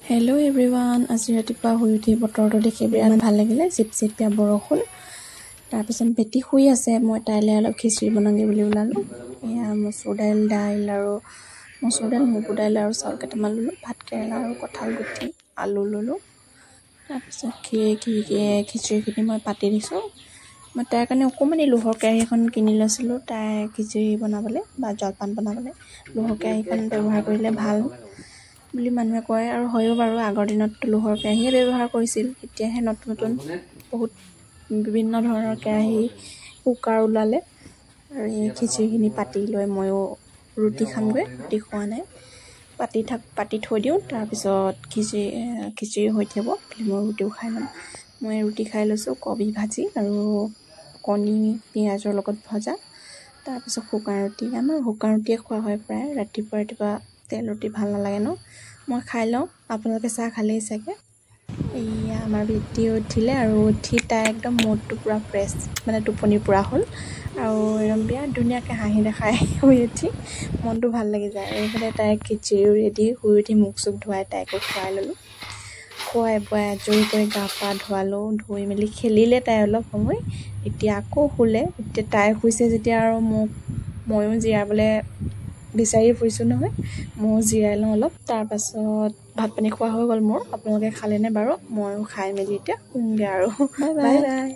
Hello' everyone, আজি ৰাতিপুৱা শুই উঠি বতৰটো দেখি বিৰাট ভাল লাগিলে। চিপচিপীয়া বৰষুণ। তাৰপিছত বেটি শুই আছে, মই তাইলৈ অলপ খিচিৰি বনাওঁগৈ বুলি ওলালোঁ। এয়া মচুৰ দাইল আৰু মগু দাইল আৰু চাউল কেইটামান ল'লোঁ, ভাত কেৰেলা আৰু কঁঠাল গুটি, আলু ল'লোঁ। তাৰপিছত খিচিৰিখিনি মই পাতি দিছোঁ। মই তাইৰ কাৰণে অকণমানি লোহৰ কেৰাহী এখন কিনি লৈছিলোঁ, তাই খিচিৰি বনাবলৈ বা জলপান বনাবলৈ লোহৰ কেৰাহীখন ব্যৱহাৰ কৰিলে ভাল বুলি মানুহে কয়, আৰু হয়ো বাৰু। আগৰ দিনততো লোহৰ কেৰাহীয়ে ব্যৱহাৰ কৰিছিল, এতিয়াহে নতুন বহুত বিভিন্ন ধৰণৰ কেৰাহী, কুকাৰ ওলালে। আৰু এই খিচিৰিখিনি পাতি লৈ ময়ো ৰুটি খামগৈ, ৰুটি খোৱা নাই, পাতি থৈ দিওঁ। তাৰপিছত খিচিৰি হৈ থাকিব, মই ৰুটিও খাই ল'ম। মই ৰুটি খাই লৈছোঁ, কবি ভাজি আৰু কণী পিঁয়াজৰ লগত ভজা। তাৰপিছত শুকান ৰুটি, আমাৰ শুকান ৰুটিয়ে খোৱা হয় প্ৰায়। ৰাতিপুৱা তেল ৰুটি ভাল নালাগে ন। মই খাই লওঁ, আপোনালোকে চাহ খালেই চাগে। এয়া আমাৰ বেটি উঠিলে, আৰু উঠি তাই একদম মুডটো পূৰা ফ্ৰেছ, মানে টোপনি পূৰা হ'ল, আৰু একদম বিৰাট ধুনীয়াকৈ হাঁহি দেখাই শুই উঠি মনটো ভাল লাগি যায়। আৰু এইফালে তাইক খিচিৰিও ৰেডি, শুই উঠি মুখ চুখ ধুৱাই তাইকো খুৱাই ল'লোঁ। খুৱাই বোৱাই আজৰি কৰি গা পা ধুৱালোঁ, ধুই মেলি খেলিলে তাই অলপ সময়। এতিয়া আকৌ শুলে। এতিয়া তাই শুইছে যেতিয়া আৰু ময়ো জিৰাবলৈ বিচাৰি ফুৰিছোঁ নহয়, ময়ো জিৰাই লওঁ অলপ। তাৰপাছত ভাত পানী খোৱা হৈ গ'ল মোৰ। আপোনালোকে খালেনে বাৰু? ময়ো খাই মেলি এতিয়া শুমগৈ আৰু। Bye bye.